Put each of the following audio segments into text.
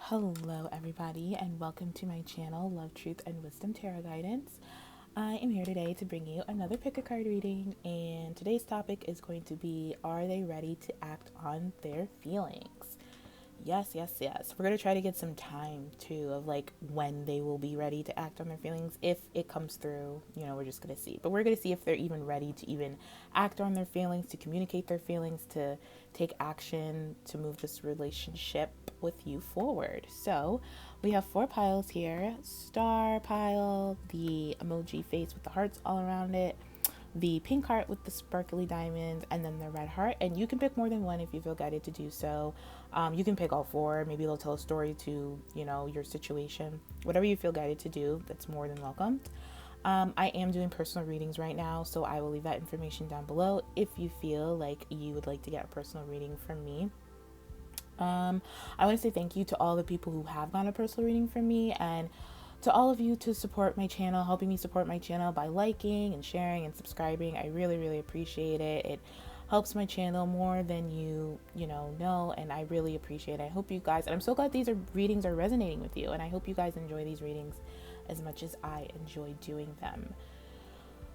Hello, everybody, and welcome to my channel, Love, Truth, and Wisdom Tarot Guidance. I am here today to bring you another pick a card reading, and today's topic is going to be, are they ready to act on their feelings? Yes, yes, yes. We're going to try to get some time too of like when they will be ready to act on their feelings. If it comes through, we're just going to see. But we're going to see if they're even ready to even act on their feelings, to communicate their feelings, to take action, to move this relationship with you forward. So we have 4 piles here: star pile, the emoji face with the hearts all around it, the pink heart with the sparkly diamonds, and then the red heart. And you can pick more than one if you feel guided to do so. You can pick all 4. Maybe they'll tell a story to, your situation. Whatever you feel guided to do, that's more than welcome. I am doing personal readings right now, so I will leave that information down below if you feel like you would like to get a personal reading from me. I want to say thank you to all the people who have gotten a personal reading from me, and to all of you to support my channel, helping me support my channel by liking and sharing and subscribing. I really, really appreciate it. It helps my channel more than you know, and I really appreciate it. I hope you guys, and I'm so glad these readings are resonating with you, and I hope you guys enjoy these readings as much as I enjoy doing them.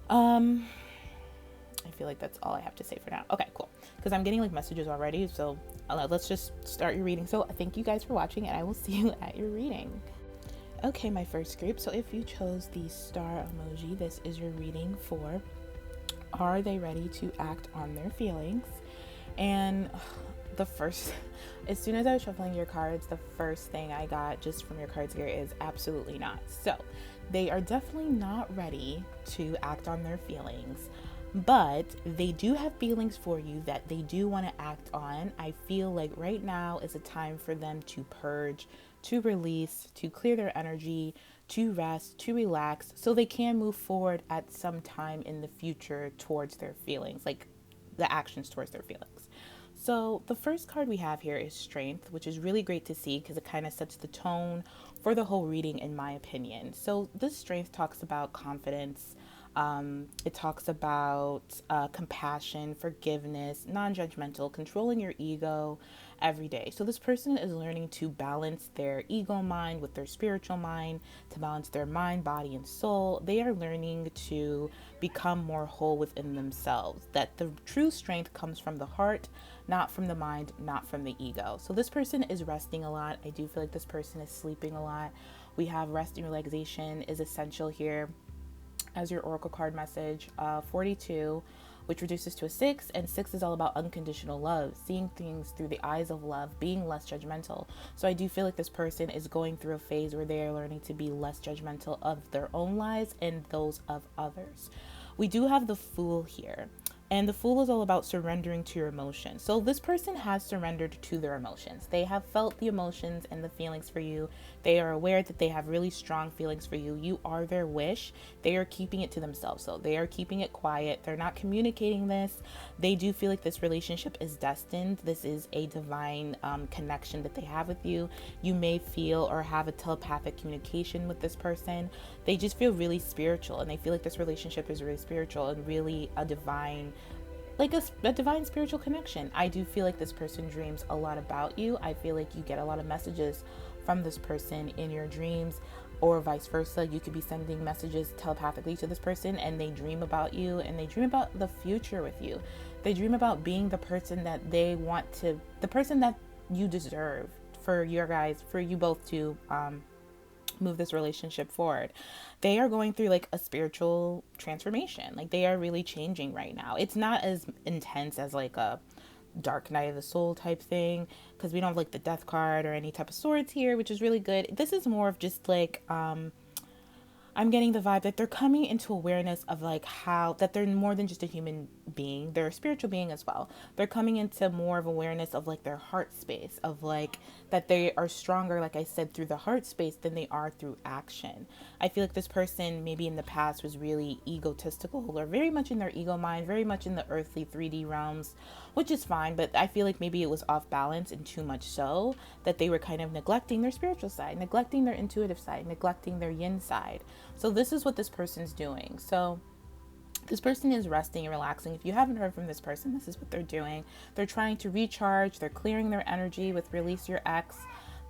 I feel like that's all I have to say for now. Okay, cool. Because I'm getting like messages already, so let's just start your reading. So thank you guys for watching, and I will see you at your reading. Okay, my first group. So if you chose the star emoji, this is your reading for, are they ready to act on their feelings? And the first, as soon as I was shuffling your cards, the first thing I got just from your cards here is absolutely not. So they are definitely not ready to act on their feelings, but they do have feelings for you that they do want to act on. I feel like right now is a time for them to purge, to release, to clear their energy, to rest, to relax, so they can move forward at some time in the future towards their feelings, like the actions towards their feelings. So the first card we have here is Strength, which is really great to see because it kind of sets the tone for the whole reading, in my opinion. So this Strength talks about confidence. It talks about compassion, forgiveness, non-judgmental, controlling your ego every day. So this person is learning to balance their ego mind with their spiritual mind, to balance their mind, body, and soul. They are learning to become more whole within themselves, that the true strength comes from the heart, not from the mind, not from the ego. So this person is resting a lot. I do feel like this person is sleeping a lot. We have rest and relaxation is essential here as your oracle card message. 42, which reduces to a 6, and 6 is all about unconditional love, seeing things through the eyes of love, being less judgmental. So I do feel like this person is going through a phase where they are learning to be less judgmental of their own lives and those of others. We do have the Fool here. And the Fool is all about surrendering to your emotions. So this person has surrendered to their emotions. They have felt the emotions and the feelings for you. They are aware that they have really strong feelings for you. You are their wish. They are keeping it to themselves. So they are keeping it quiet. They're not communicating this. They do feel like this relationship is destined. This is a divine connection that they have with you. You may feel or have a telepathic communication with this person. They just feel really spiritual, and they feel like this relationship is really spiritual and really a divine, like a divine spiritual connection. I do feel like this person dreams a lot about you. I feel like you get a lot of messages from this person in your dreams, or vice versa. You could be sending messages telepathically to this person, and they dream about you, and they dream about the future with you. They dream about being the person that they want to, the person that you deserve for your guys, for you both to move this relationship forward. They are going through like a spiritual transformation. Like they are really changing right now. It's not as intense as like a dark night of the soul type thing, because we don't have like the death card or any type of swords here, which is really good. This is more of just like I'm getting the vibe that they're coming into awareness of like how that they're more than just a human being. They're a spiritual being as well. They're coming into more of awareness of like their heart space, of like that they are stronger, like I said, through the heart space than they are through action. I feel like this person maybe in the past was really egotistical, or very much in their ego mind, very much in the earthly 3D realms, which is fine, but I feel like maybe it was off balance, and too much so that they were kind of neglecting their spiritual side, neglecting their intuitive side, neglecting their yin side. So this is what this person's doing. So this person is resting and relaxing. If you haven't heard from this person, this is what they're doing. They're trying to recharge. They're clearing their energy with Release Your Ex.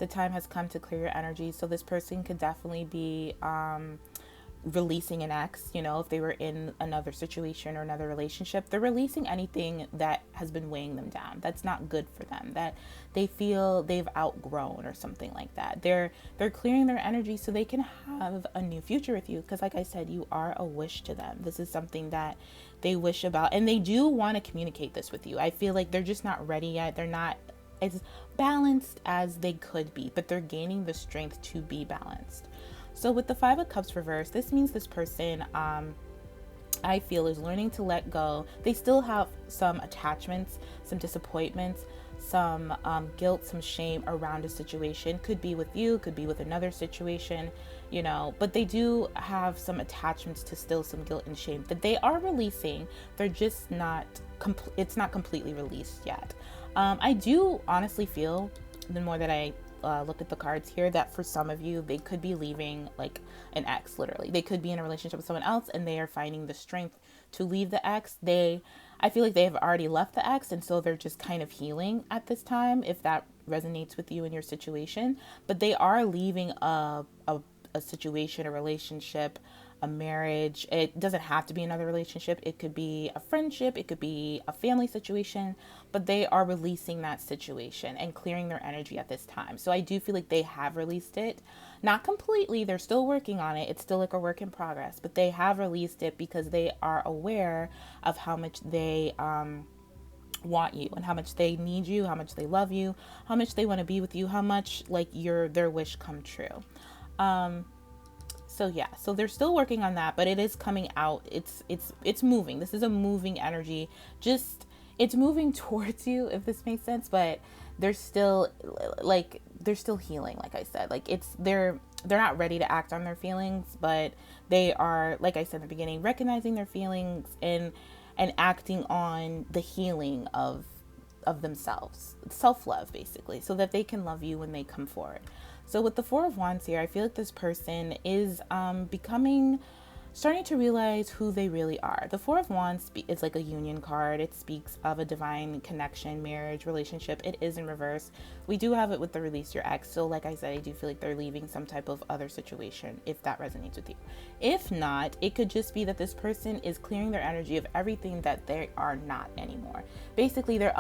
The time has come to clear your energy. So this person could definitely be releasing an ex, you know, if they were in another situation or another relationship. They're releasing anything that has been weighing them down, that's not good for them, that they feel they've outgrown or something like that. They're clearing their energy so they can have a new future with you, because like I said, you are a wish to them. This is something that they wish about, and they do want to communicate this with you. I feel like they're just not ready yet. They're not as balanced as they could be, but they're gaining the strength to be balanced. So with the Five of Cups reversed, this means this person, I feel, is learning to let go. They still have some attachments, some disappointments, some guilt, some shame around a situation. Could be with you, could be with another situation, you know, but they do have some attachments to still some guilt and shame that they are releasing. They're just not, it's not completely released yet. I do honestly feel, the more that I look at the cards here, that for some of you, they could be leaving like an ex. Literally, they could be in a relationship with someone else and they are finding the strength to leave the ex. I feel like they have already left the ex, and so they're just kind of healing at this time, if that resonates with you in your situation. But they are leaving a situation, a relationship, a marriage. It doesn't have to be another relationship. It could be a friendship. It could be a family situation, but they are releasing that situation and clearing their energy at this time. So I do feel like they have released it. Not completely. They're still working on it. It's still like a work in progress, but they have released it because they are aware of how much they, want you and how much they need you, how much they love you, how much they want to be with you, how much like their wish come true. So yeah, so they're still working on that, but it is coming out. It's moving. This is a moving energy. Just, it's moving towards you, if this makes sense, but they're still healing. Like I said, like they're not ready to act on their feelings, but they are, like I said in the beginning, recognizing their feelings and acting on the healing of themselves, self-love basically, so that they can love you when they come forward. So with the Four of Wands here, I feel like this person is starting to realize who they really are. The Four of Wands is like a union card. It speaks of a divine connection, marriage, relationship. It is in reverse. We do have it with the release your ex. So like I said, I do feel like they're leaving some type of other situation, if that resonates with you. If not, it could just be that this person is clearing their energy of everything that they are not anymore. Basically, they're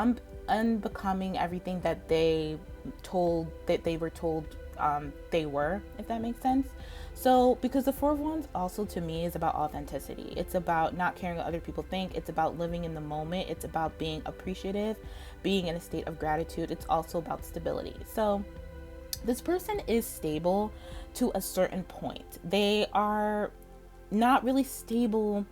unbecoming everything that they were told they were, if that makes sense. So because the Four of Wands also to me is about authenticity. It's about not caring what other people think. It's about living in the moment. It's about being appreciative, being in a state of gratitude. It's also about stability. So this person is stable to a certain point. They are not really stable.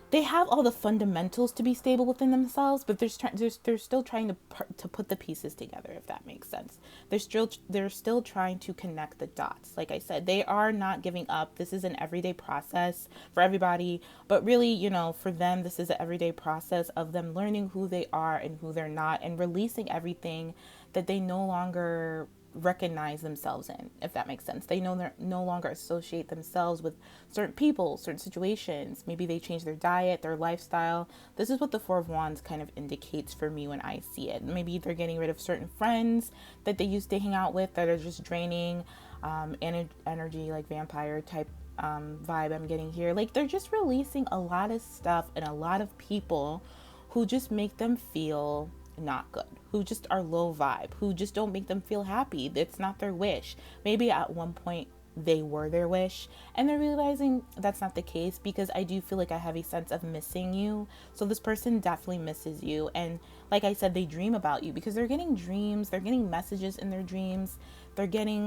They have all the fundamentals to be stable within themselves, but they're still trying to put the pieces together, if that makes sense. They're still trying to connect the dots. Like I said, they are not giving up. This is an everyday process for everybody, but really, you know, for them, this is an everyday process of them learning who they are and who they're not, and releasing everything that they no longer recognize themselves in, if that makes sense. They no longer associate themselves with certain people, certain situations. Maybe they change their diet, their lifestyle. This is what the Four of Wands kind of indicates for me when I see it. Maybe they're getting rid of certain friends that they used to hang out with that are just draining, energy, like vampire type vibe I'm getting here. Like they're just releasing a lot of stuff and a lot of people who just make them feel not good, who just are low vibe, who just don't make them feel happy. It's not their wish. Maybe at one point they were their wish and they're realizing that's not the case, because I do feel like I have a sense of missing you. So this person definitely misses you, and like I said, they dream about you because they're getting dreams, they're getting messages in their dreams, they're getting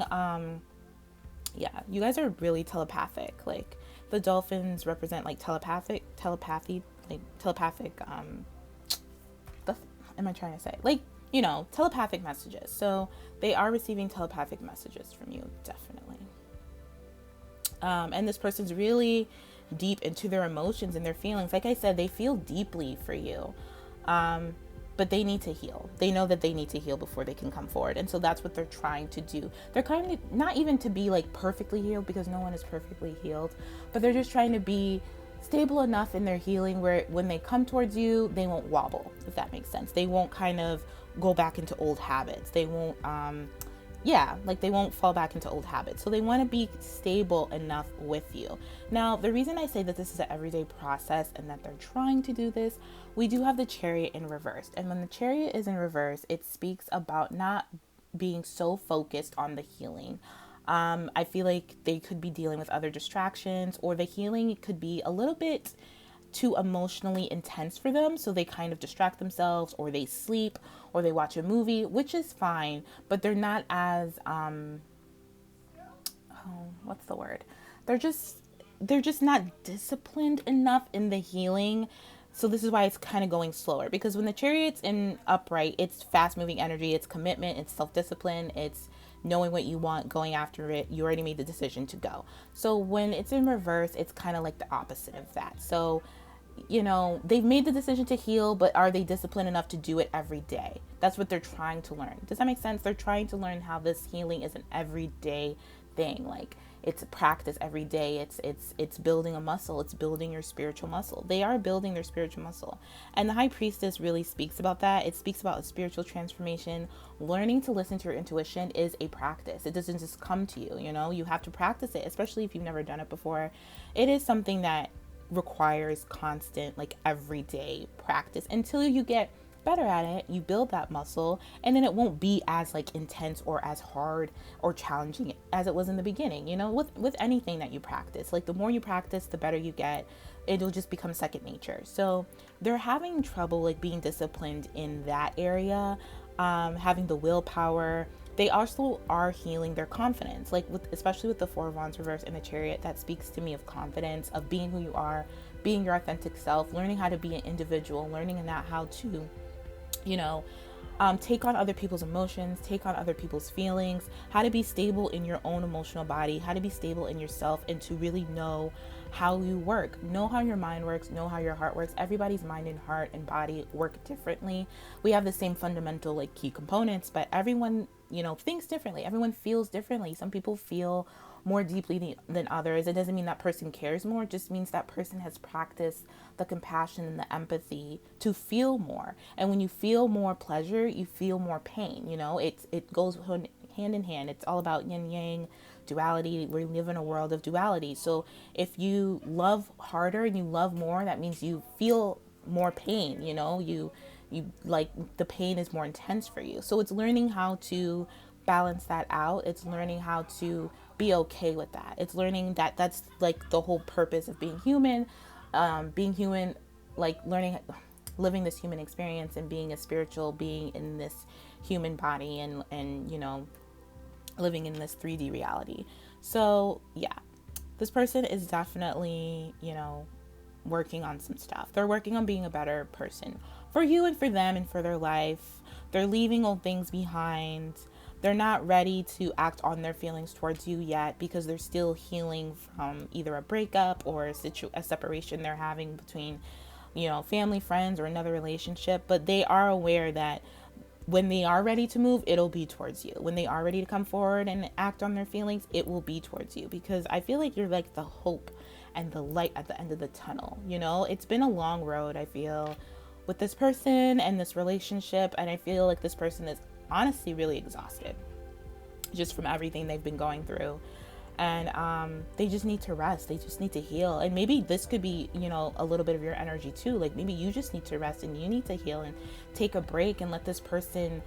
yeah, you guys are really telepathic. Like the dolphins represent like telepathy, like telepathic am I trying to say? Like, you know, telepathic messages. So they are receiving telepathic messages from you, definitely. And this person's really deep into their emotions and their feelings. Like I said, they feel deeply for you, but they need to heal. They know that they need to heal before they can come forward. And so that's what they're trying to do. They're kind of not even to be like perfectly healed, because no one is perfectly healed, but they're just trying to be stable enough in their healing where when they come towards you, they won't wobble, if that makes sense. They won't kind of go back into old habits. They won't yeah, like they won't fall back into old habits. So they want to be stable enough with you. Now, the reason I say that this is an everyday process and that they're trying to do this, we do have the chariot in reverse. And when the chariot is in reverse, it speaks about not being so focused on the healing. I feel like they could be dealing with other distractions, or the healing could be a little bit too emotionally intense for them, so they kind of distract themselves, or they sleep, or they watch a movie, which is fine, but they're not as what's the word, they're just not disciplined enough in the healing. So this is why it's kind of going slower, because when the chariot's in upright, it's fast moving energy, it's commitment, it's self-discipline, it's knowing what you want, going after it. You already made the decision to go. So when it's in reverse, it's kind of like the opposite of that. So they've made the decision to heal, but are they disciplined enough to do it every day? That's what they're trying to learn. Does that make sense? They're trying to learn how this healing is an everyday thing. Like, it's a practice every day. It's building a muscle. It's building your spiritual muscle. They are building their spiritual muscle. And the high priestess really speaks about that. It speaks about a spiritual transformation. Learning to listen to your intuition is a practice. It doesn't just come to you, you have to practice it, especially if you've never done it before. It is something that requires constant, like, everyday practice until you get better at it. You build that muscle, and then it won't be as, like, intense or as hard or challenging as it was in the beginning. With anything that you practice, like, the more you practice, the better you get. It'll just become second nature. So they're having trouble, like, being disciplined in that area, having the willpower. They also are healing their confidence, like, especially with the Four of Wands reverse and the Chariot. That speaks to me of confidence, of being who you are, being your authentic self, learning how to be an individual, learning in that how to take on other people's emotions, take on other people's feelings, how to be stable in your own emotional body, how to be stable in yourself, and to really know how you work, know how your mind works, know how your heart works. Everybody's mind and heart and body work differently. We have the same fundamental, like, key components, but everyone, thinks differently. Everyone feels differently. Some people feel more deeply than others. It doesn't mean that person cares more. It just means that person has practiced the compassion and the empathy to feel more. And when you feel more pleasure, you feel more pain. It goes hand in hand. It's all about yin yang, duality. We live in a world of duality. So if you love harder and you love more, that means you feel more pain. You like, the pain is more intense for you. So it's learning how to balance that out. It's learning how to be okay with that. It's learning that that's, like, the whole purpose of being human, like, learning, living this human experience and being a spiritual being in this human body, and living in this 3D reality. So yeah, this person is definitely, working on some stuff. They're working on being a better person for you and for them and for their life. They're leaving old things behind. They're not ready to act on their feelings towards you yet, because they're still healing from either a breakup or a separation they're having between, family, friends, or another relationship. But they are aware that when they are ready to move, it'll be towards you. When they are ready to come forward and act on their feelings, it will be towards you, because I feel like you're like the hope and the light at the end of the tunnel. It's been a long road, I feel, with this person and this relationship, and I feel like this person is honestly really exhausted just from everything they've been going through, and they just need to rest. They just need to heal. And maybe this could be, a little bit of your energy too. Like, maybe you just need to rest and you need to heal and take a break and let this person,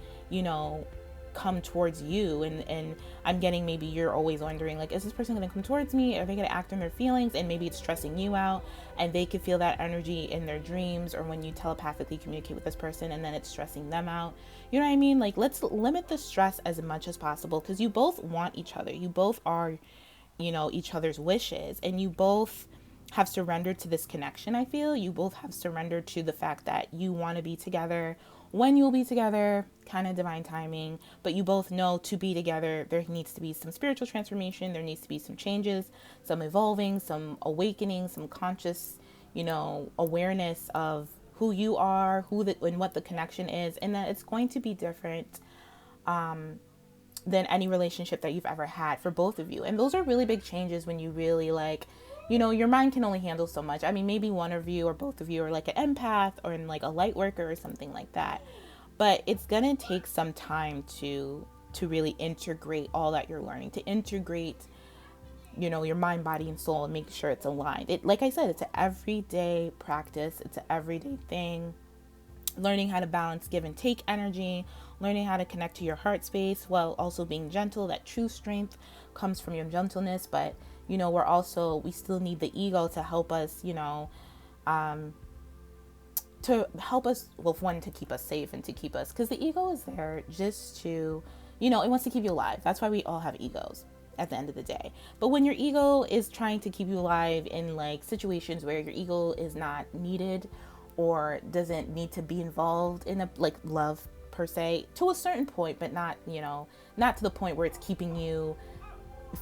come towards you. And I'm getting, maybe you're always wondering, like, is this person going to come towards me? Are they going to act on their feelings? And maybe it's stressing you out, and they could feel that energy in their dreams, or when you telepathically communicate with this person, and then it's stressing them out. You know what I mean? Like, let's limit the stress as much as possible, because you both want each other. You both are, each other's wishes, and you both have surrendered to this connection. I feel you both have surrendered to the fact that you want to be together. When you'll be together, kind of divine timing, but you both know to be together, there needs to be some spiritual transformation. There needs to be some changes, some evolving, some awakening, some conscious, awareness of who you are, and what the connection is, and that it's going to be different than any relationship that you've ever had for both of you. And those are really big changes when you really, like, your mind can only handle so much. I mean, maybe one of you or both of you are like an empath or like a light worker or something like that. But it's going to take some time to to really integrate all that you're learning, to integrate, your mind, body, and soul, and make sure it's aligned. It, like I said, it's an everyday practice. It's an everyday thing. Learning how to balance give and take energy, learning how to connect to your heart space while also being gentle. That true strength comes from your gentleness, but we still need the ego to help us, well, one, to keep us safe and to keep us, because the ego is there just to, it wants to keep you alive. That's why we all have egos at the end of the day. But when your ego is trying to keep you alive in like situations where your ego is not needed or doesn't need to be involved in a like love per se, to a certain point, but not not to the point where it's keeping you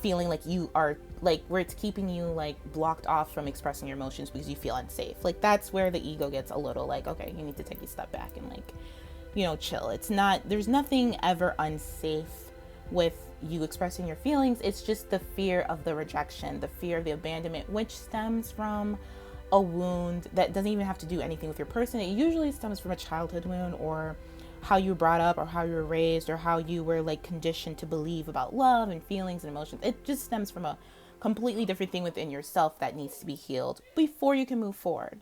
feeling like you are like, where it's keeping you like blocked off from expressing your emotions because you feel unsafe. Like that's where the ego gets a little like, okay, you need to take a step back and like chill. It's not, there's nothing ever unsafe with you expressing your feelings. It's just the fear of the rejection, the fear of the abandonment, which stems from a wound that doesn't even have to do anything with your person. It usually stems from a childhood wound, or how you were brought up, or how you were raised, or how you were like conditioned to believe about love and feelings and emotions. It just stems from a completely different thing within yourself that needs to be healed before you can move forward.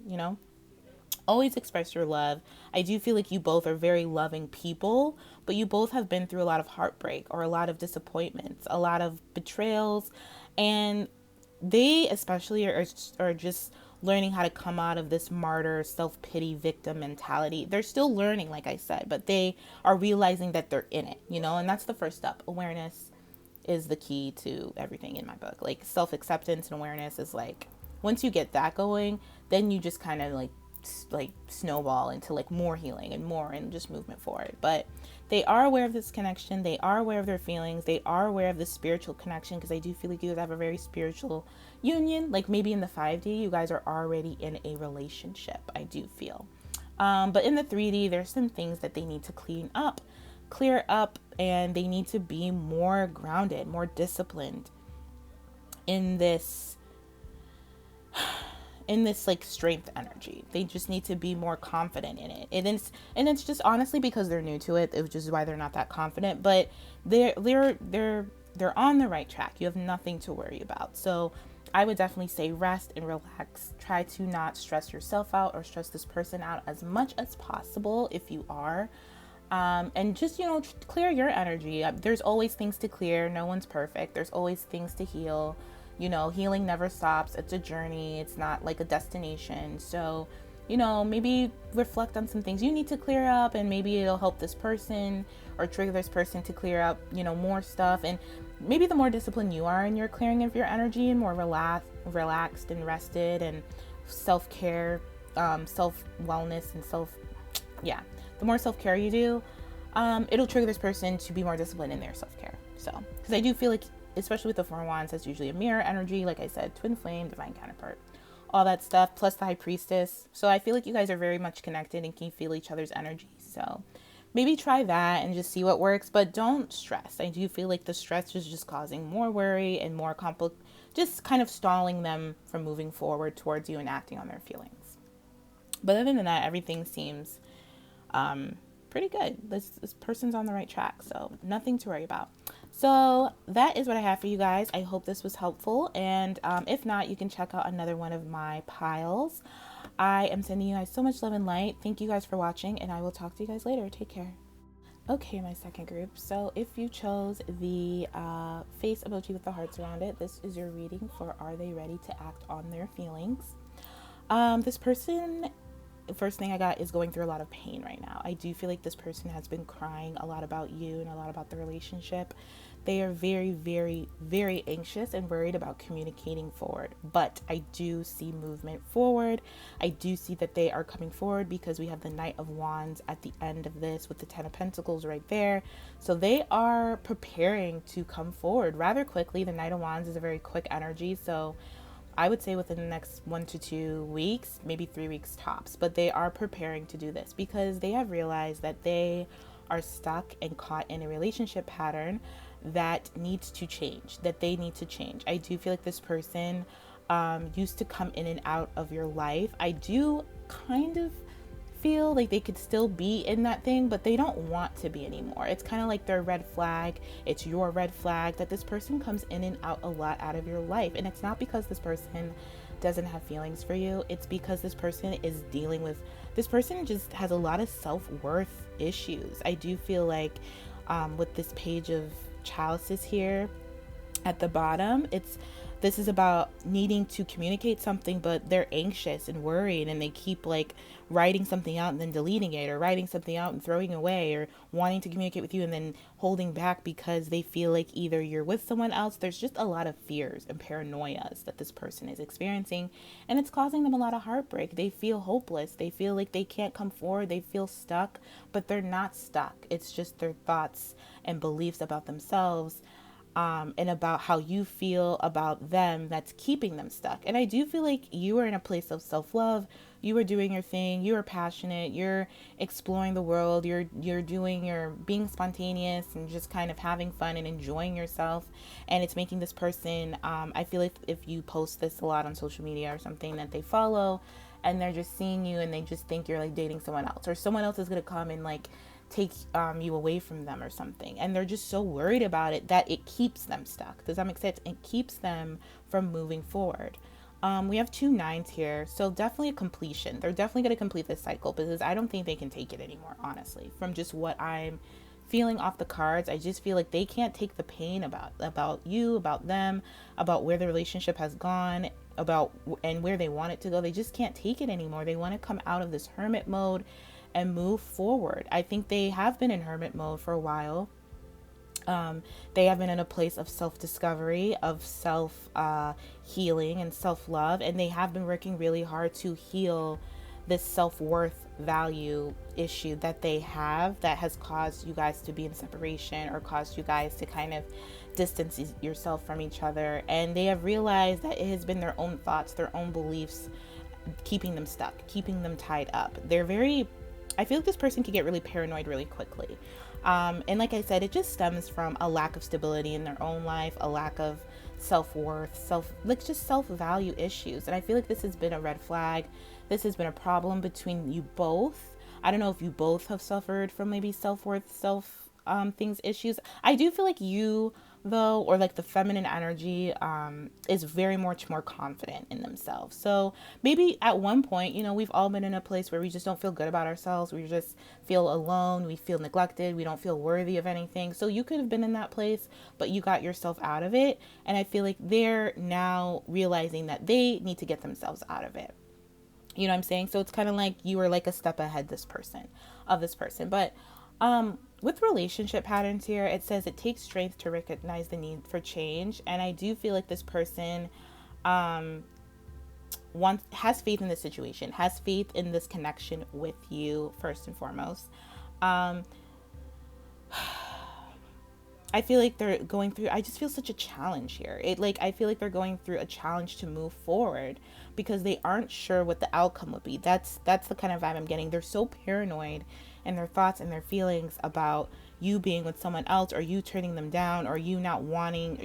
Always express your love. I do feel like you both are very loving people, but you both have been through a lot of heartbreak or a lot of disappointments, a lot of betrayals, and they especially are just learning how to come out of this martyr, self-pity, victim mentality. They're still learning, like I said, but they are realizing that they're in it, and that's the first step. Awareness is the key to everything in my book. Like self-acceptance and awareness is like, once you get that going, then you just kind of like snowball into like more healing and just movement forward. But they are aware of this connection. They are aware of their feelings. They are aware of the spiritual connection, because I do feel like you guys have a very spiritual union. Like maybe in the 5D, you guys are already in a relationship, I do feel. But in the 3D, there's some things that they need to clear up, and they need to be more grounded, more disciplined in this like strength energy. They just need to be more confident in it. And it's just honestly because they're new to it, which is why they're not that confident, but they're on the right track. You have nothing to worry about. So I would definitely say rest and relax. Try to not stress yourself out or stress this person out as much as possible if you are. And just, clear your energy. There's always things to clear. No one's perfect. There's always things to heal. Healing never stops. It's a journey. It's not like a destination. So, maybe reflect on some things you need to clear up, and maybe it'll help this person or trigger this person to clear up, more stuff. And maybe the more disciplined you are in your clearing of your energy, and more relaxed and rested, and self-care, self-wellness, and the more self-care you do, it'll trigger this person to be more disciplined in their self-care. So, because I do feel like, especially with the 4 Wands, that's usually a mirror energy, like I said, twin flame, divine counterpart, all that stuff, plus the high priestess. So I feel like you guys are very much connected and can feel each other's energy. So maybe try that and just see what works, but don't stress. I do feel like the stress is just causing more worry and more just kind of stalling them from moving forward towards you and acting on their feelings. But other than that, everything seems pretty good. This person's on the right track, so nothing to worry about. So that is what I have for you guys. I hope this was helpful, and if not, you can check out another one of my piles. I am sending you guys so much love and light. Thank you guys for watching, and I will talk to you guys later. Take care. Okay, my second group. So if you chose the face emoji with the hearts around it, this is your reading for Are They Ready to Act on Their Feelings? This person, the first thing I got, is going through a lot of pain right now. I do feel like this person has been crying a lot about you and a lot about the relationship. They are very, very, very anxious and worried about communicating forward. But I do see movement forward. I do see that they are coming forward, because we have the Knight of Wands at the end of this with the 10 of Pentacles right there. So they are preparing to come forward rather quickly. The Knight of Wands is a very quick energy. So I would say within the next 1 to 2 weeks, maybe 3 weeks tops. But they are preparing to do this because they have realized that they are stuck and caught in a relationship pattern that needs to change, that they need to change. I do feel like this person used to come in and out of your life. I do kind of feel like they could still be in that thing, but they don't want to be anymore. It's kind of like their red flag. It's your red flag that this person comes in and out a lot out of your life. And it's not because this person doesn't have feelings for you. It's because this person is dealing with, this person just has a lot of self-worth issues. I do feel like with this page of chalices here at the bottom, this is about needing to communicate something, but they're anxious and worried, and they keep like writing something out and then deleting it, or writing something out and throwing it away, or wanting to communicate with you and then holding back because they feel like either you're with someone else. There's just a lot of fears and paranoias that this person is experiencing, and it's causing them a lot of heartbreak. They feel hopeless. They feel like they can't come forward. They feel stuck, but they're not stuck. It's just their thoughts and beliefs about themselves, and about how you feel about them, that's keeping them stuck. And I do feel like you are in a place of self-love. You are doing your thing. You are passionate. You're exploring the world. You're being spontaneous and just kind of having fun and enjoying yourself. And it's making this person, I feel like if you post this a lot on social media or something, that they follow, and they're just seeing you and they just think you're like dating someone else, or someone else is going to come and like take you away from them or something, and they're just so worried about it that it keeps them stuck. Does that make sense? It keeps them from moving forward. We have 2 9s here, so definitely a completion. They're definitely going to complete this cycle, because I don't think they can take it anymore, honestly. From just what I'm feeling off the cards, I just feel like they can't take the pain about you, about them, about where the relationship has gone, about and where they want it to go. They just can't take it anymore. They want to come out of this hermit mode and move forward. I think they have been in hermit mode for a while. They have been in a place of self-discovery, of self-healing and self-love, and they have been working really hard to heal this self-worth value issue that they have, that has caused you guys to be in separation, or caused you guys to kind of distance yourself from each other. And they have realized that it has been their own thoughts, their own beliefs, keeping them stuck, keeping them tied up. I feel like this person can get really paranoid really quickly. And like I said, it just stems from a lack of stability in their own life, a lack of self-worth, just self-value issues. And I feel like this has been a red flag. This has been a problem between you both. I don't know if you both have suffered from maybe self-worth, things issues. I do feel like you, though, or like the feminine energy, is very much more confident in themselves. So maybe at one point, we've all been in a place where we just don't feel good about ourselves. We just feel alone. We feel neglected. We don't feel worthy of anything. So you could have been in that place, but you got yourself out of it. And I feel like they're now realizing that they need to get themselves out of it. You know what I'm saying? So it's kind of like you were like a step ahead of this person. But with relationship patterns here, it says it takes strength to recognize the need for change. And I do feel like this person has faith in this situation, has faith in this connection with you, first and foremost. I feel like they're going through, I just feel such a challenge here. I feel like they're going through a challenge to move forward because they aren't sure what the outcome would be. That's the kind of vibe I'm getting. They're so paranoid in their thoughts and their feelings about you being with someone else, or you turning them down, or you not loving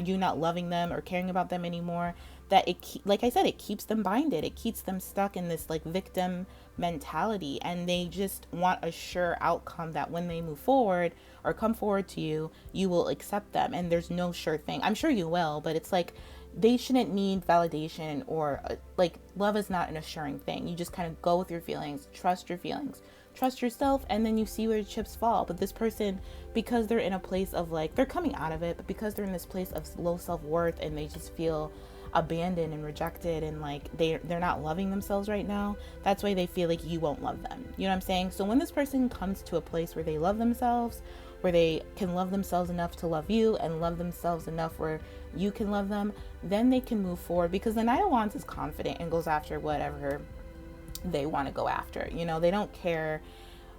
them or caring about them anymore, that like I said, it keeps them binded. It keeps them stuck in this like victim mentality, and they just want a sure outcome that when they move forward or come forward to you, you will accept them. And there's no sure thing. I'm sure you will, but it's like they shouldn't need validation, or like love is not an assuring thing. You just kind of go with your feelings, trust yourself, and then you see where the chips fall. But this person, because they're in a place of like, they're coming out of it, but because they're in this place of low self-worth, and they just feel abandoned and rejected, and like they're not loving themselves right now, that's why they feel like you won't love them. You know what I'm saying? So when this person comes to a place where they love themselves, where they can love themselves enough to love you, and love themselves enough where you can love them, then they can move forward. Because the Knight of Wands is confident and goes after whatever they want to go after. They don't care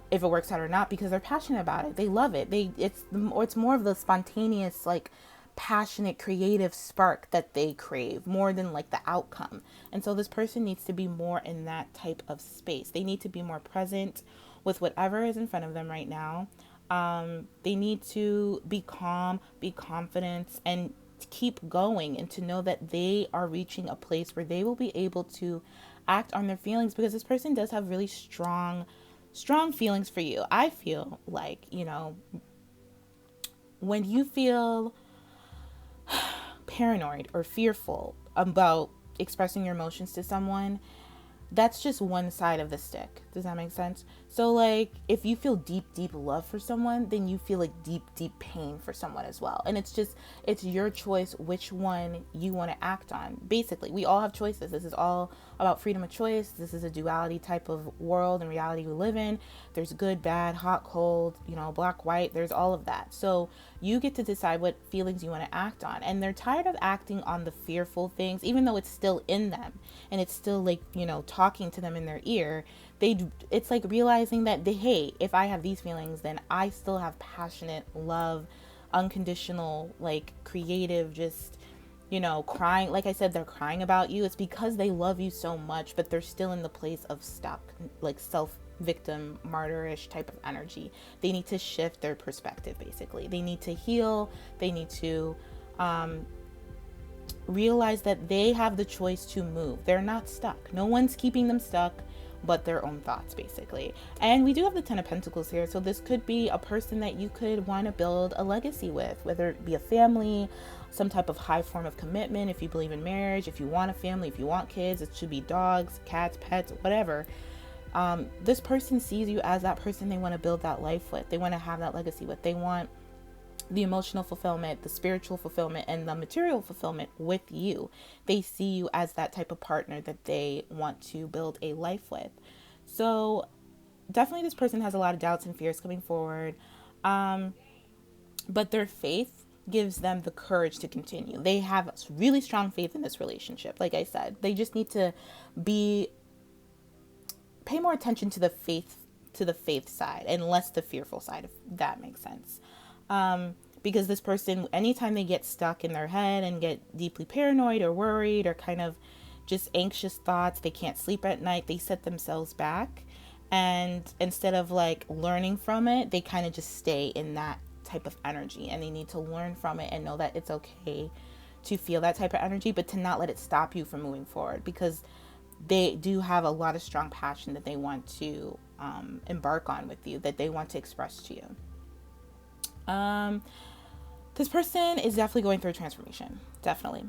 if it works out or not, because they're passionate about it. They love it. It's more of the spontaneous, like passionate, creative spark that they crave, more than like the outcome. And so this person needs to be more in that type of space. They need to be more present with whatever is in front of them right now. They need to be calm, be confident, and keep going, and to know that they are reaching a place where they will be able to act on their feelings, because this person does have really strong strong feelings for you. I feel like, you know, when you feel paranoid or fearful about expressing your emotions to someone, that's just one side of the stick. Does that make sense? So like if you feel deep love for someone, then you feel like deep pain for someone as well. And it's your choice which one you want to act on. Basically, we all have choices. This is all about freedom of choice. This is a duality type of world and reality we live in. There's good, bad, hot, cold, you know, black, white. There's all of that. So you get to decide what feelings you want to act on. And they're tired of acting on the fearful things, even though it's still in them and it's still like, you know, talking to them in their ear. It's like realizing that hey, if I have these feelings, then I still have passionate love, unconditional, like creative, just, you know, crying. Like I said, they're crying about you. It's because they love you so much, but they're still in the place of stuck, like self victim, martyrish type of energy. They need to shift their perspective. Basically, they need to heal. They need to realize that they have the choice to move. They're not stuck. No one's keeping them stuck but their own thoughts, basically. And we do have the 10 of Pentacles here, so this could be a person that you could want to build a legacy with, whether it be a family, some type of high form of commitment, if you believe in marriage, if you want a family, if you want kids. It should be dogs, cats, pets, whatever. This person sees you as that person they want to build that life with. They want to have that legacy with. They want the emotional fulfillment, the spiritual fulfillment, and the material fulfillment with you. They see you as that type of partner that they want to build a life with. So definitely this person has a lot of doubts and fears coming forward. But their faith gives them the courage to continue. They have really strong faith in this relationship. Like I said, they just need to pay more attention to the faith side and less the fearful side, if that makes sense. Because this person, anytime they get stuck in their head and get deeply paranoid or worried or kind of just anxious thoughts, they can't sleep at night, they set themselves back. And instead of like learning from it, they kind of just stay in that type of energy, and they need to learn from it and know that it's okay to feel that type of energy, but to not let it stop you from moving forward, because they do have a lot of strong passion that they want to embark on with you, that they want to express to you. This person is definitely going through a transformation. Definitely.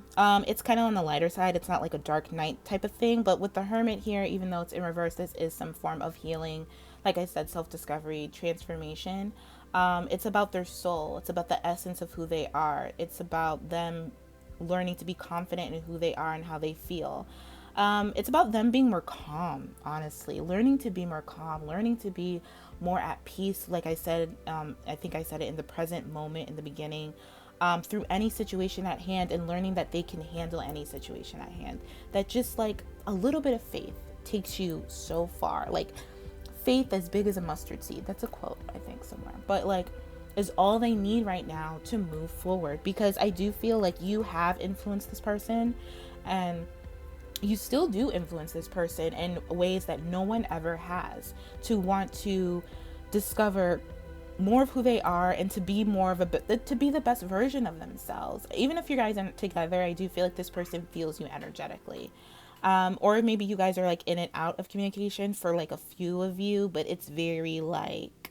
It's kind of on the lighter side. It's not like a dark night type of thing, but with the Hermit here, even though it's in reverse, this is some form of healing. Like I said, self-discovery, transformation. It's about their soul. It's about the essence of who they are. It's about them learning to be confident in who they are and how they feel. It's about them being more calm, honestly, learning to be more calm, learning to be more at peace. Like I said, I think I said it in the present moment in the beginning, through any situation at hand, and learning that they can handle any situation at hand. That just like a little bit of faith takes you so far. Like faith as big as a mustard seed. That's a quote, I think, somewhere. But like, is all they need right now to move forward. Because I do feel like you have influenced this person, and you still do influence this person in ways that no one ever has, to want to discover more of who they are and to be to be the best version of themselves. Even if you guys aren't together, I do feel like this person feels you energetically. Or maybe you guys are like in and out of communication for like a few of you, but it's very like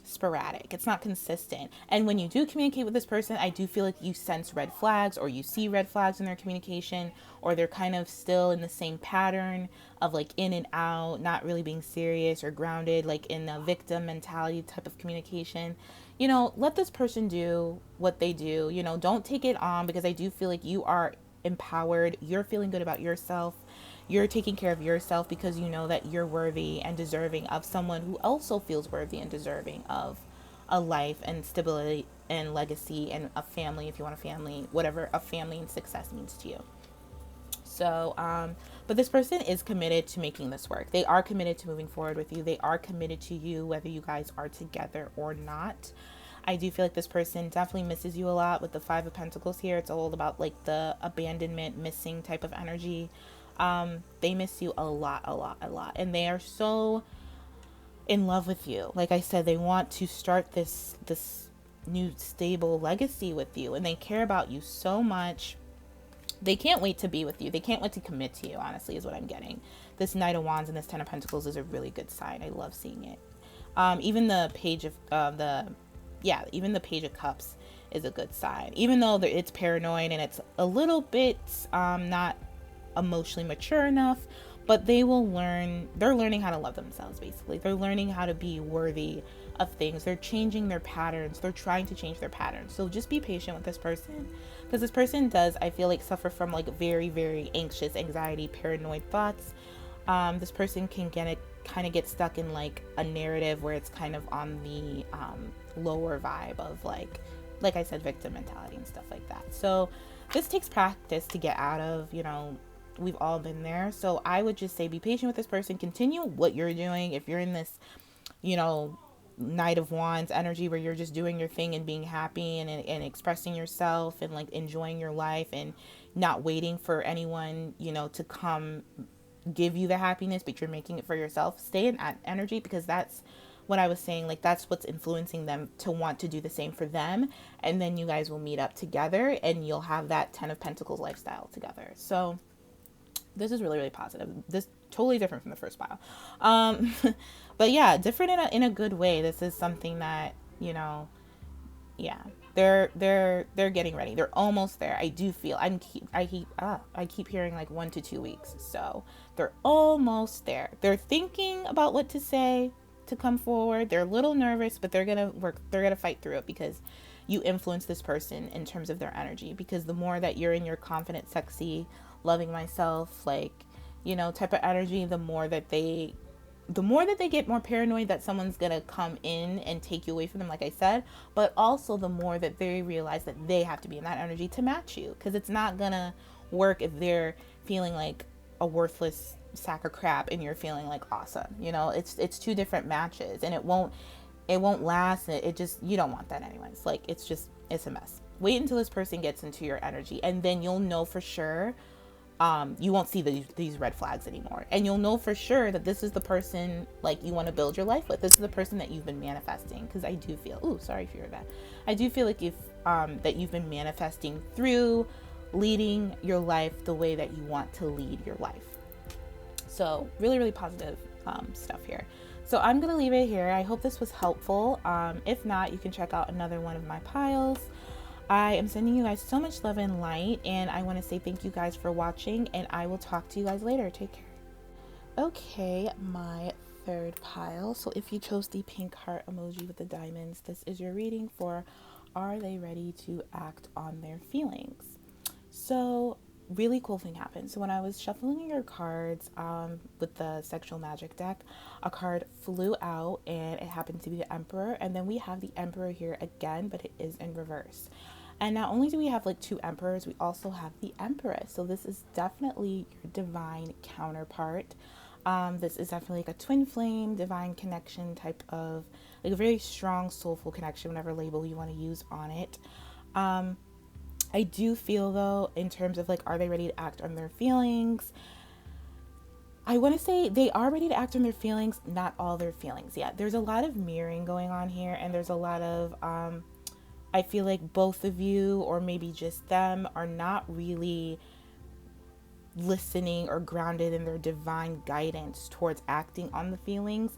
sporadic. It's not consistent. And when you do communicate with this person, I do feel like you sense red flags, or you see red flags in their communication, or they're kind of still in the same pattern of like in and out, not really being serious or grounded, like in a victim mentality type of communication. You know, let this person do what they do. You know, don't take it on, because I do feel like you are empowered. You're feeling good about yourself. You're taking care of yourself because you know that you're worthy and deserving of someone who also feels worthy and deserving of a life and stability and legacy and a family, if you want a family, whatever a family and success means to you. So, but this person is committed to making this work. They are committed to moving forward with you. They are committed to you, whether you guys are together or not. I do feel like this person definitely misses you a lot. With the 5 of Pentacles here, it's all about like the abandonment, missing type of energy. They miss you a lot. And they are so in love with you. Like I said, they want to start this new stable legacy with you, and they care about you so much. They can't wait to be with you. They can't wait to commit to you, honestly, is what I'm getting. This Knight of Wands and this Ten of Pentacles is a really good sign. I love seeing it. Even the Page of even the Page of Cups is a good sign. Even though it's paranoid and it's a little bit not emotionally mature enough, but they will learn. They're learning how to love themselves, basically. They're learning how to be worthy of things. They're changing their patterns. They're trying to change their patterns. So just be patient with this person, because this person does, I feel like, suffer from like very, very anxious, anxiety, paranoid thoughts. This person can kind of get stuck in like a narrative where it's kind of on the lower vibe of like I said, victim mentality and stuff like that. So this takes practice to get out of, we've all been there. So I would just say be patient with this person, continue what you're doing. If you're in this, Knight of Wands energy where you're just doing your thing and being happy and expressing yourself and like enjoying your life and not waiting for anyone, to come give you the happiness, but you're making it for yourself, stay in that energy, because that's what I was saying, like that's what's influencing them to want to do the same for them. And then you guys will meet up together and you'll have that Ten of Pentacles lifestyle together. So this is really, really positive. This totally different from the first pile. But yeah, different in a good way. This is something that, yeah, they're getting ready. They're almost there. I do feel I keep hearing like 1 to 2 weeks. So they're almost there. They're thinking about what to say to come forward. They're a little nervous, but they're going to fight through it, because you influence this person in terms of their energy. Because the more that you're in your confident, sexy, loving myself, type of energy, the more that they get more paranoid that someone's gonna come in and take you away from them, like I said. But also the more that they realize that they have to be in that energy to match you, because it's not gonna work if they're feeling like a worthless sack of crap and you're feeling like awesome. It's two different matches, and it won't last. It just, you don't want that anyways. Like it's a mess. Wait until this person gets into your energy, and then you'll know for sure. You won't see these red flags anymore, and you'll know for sure that this is the person like you want to build your life with. This is the person that you've been manifesting. Because I do feel, sorry if you heard that. I do feel like if that you've been manifesting through leading your life the way that you want to lead your life. So really, really positive stuff here. So I'm gonna leave it here. I hope this was helpful. If not, you can check out another one of my piles. I am sending you guys so much love and light, and I want to say thank you guys for watching, and I will talk to you guys later. Take care. Okay, my third pile. So if you chose the pink heart emoji with the diamonds, this is your reading for, are they ready to act on their feelings? So really cool thing happened. So when I was shuffling your cards with the sexual magic deck, a card flew out, and it happened to be the Emperor. And then we have the Emperor here again, but it is in reverse. And not only do we have like 2 emperors, we also have the Empress. So this is definitely your divine counterpart. This is definitely like a twin flame, divine connection type of, like a very strong soulful connection, whatever label you want to use on it. I do feel though, in terms of like, are they ready to act on their feelings? I want to say they are ready to act on their feelings, not all their feelings yet. There's a lot of mirroring going on here, and there's a lot of, I feel like both of you, or maybe just them, are not really listening or grounded in their divine guidance towards acting on the feelings.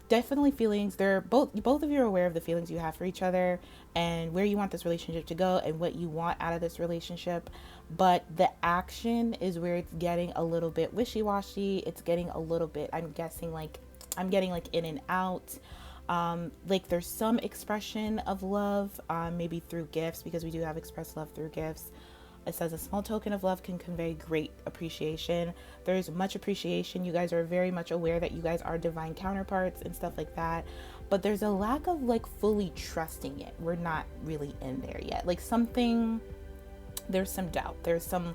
Definitely feelings. They're both of you are aware of the feelings you have for each other and where you want this relationship to go and what you want out of this relationship. But the action is where it's getting a little bit wishy-washy. It's getting a little bit, I'm getting like in and out. Like there's some expression of love, maybe through gifts, because we do have express love through gifts. It says a small token of love can convey great appreciation. There's much appreciation. You guys are very much aware that you guys are divine counterparts and stuff like that. But there's a lack of like fully trusting it. We're not really in there yet. Like there's some doubt. There's some,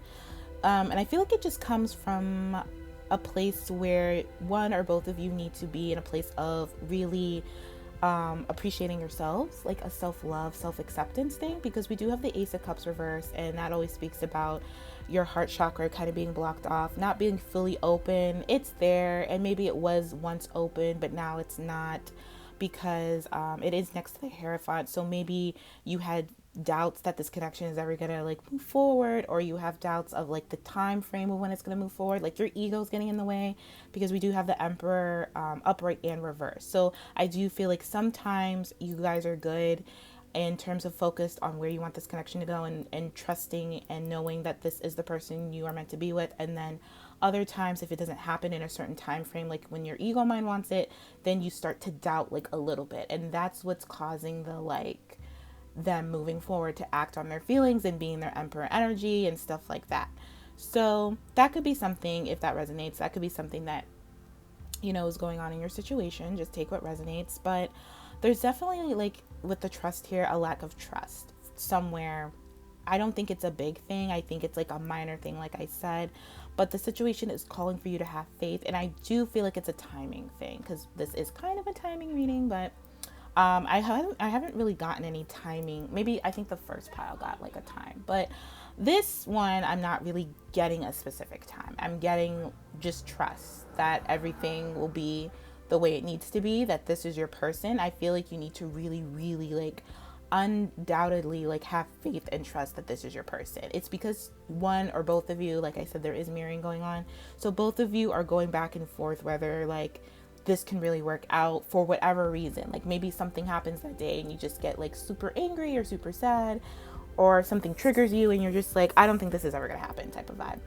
and I feel like it just comes from a place where one or both of you need to be in a place of really appreciating yourselves, like a self-love, self-acceptance thing, because we do have the Ace of Cups reverse, and that always speaks about your heart chakra kind of being blocked off, not being fully open. It's there, and maybe it was once open, but now it's not, because it is next to the Hierophant. So maybe you had doubts that this connection is ever gonna like move forward, or you have doubts of like the time frame of when it's gonna move forward, like your ego's getting in the way, because we do have the Emperor upright and reverse. So I do feel like sometimes you guys are good in terms of focused on where you want this connection to go, and trusting and knowing that this is the person you are meant to be with. And then other times, if it doesn't happen in a certain time frame, like when your ego mind wants it, then you start to doubt like a little bit, and that's what's causing the like them moving forward to act on their feelings and being their Emperor energy and stuff like that. So that could be something, if that resonates, that could be something that, you know, is going on in your situation. Just take what resonates. But there's definitely, like, with the trust here, a lack of trust somewhere. I don't think it's a big thing. I think it's like a minor thing, like I said. But the situation is calling for you to have faith. And I do feel like it's a timing thing, because this is kind of a timing reading. But I haven't really gotten any timing. Maybe I think the first pile got like a time, but this one I'm not really getting a specific time. I'm getting just trust that everything will be the way it needs to be, that this is your person. I feel like you need to really, really like undoubtedly like have faith and trust that this is your person. It's because one or both of you, like I said, there is mirroring going on. So both of you are going back and forth whether like this can really work out for whatever reason. Like maybe something happens that day and you just get like super angry or super sad, or something triggers you and you're just like, I don't think this is ever gonna happen type of vibe.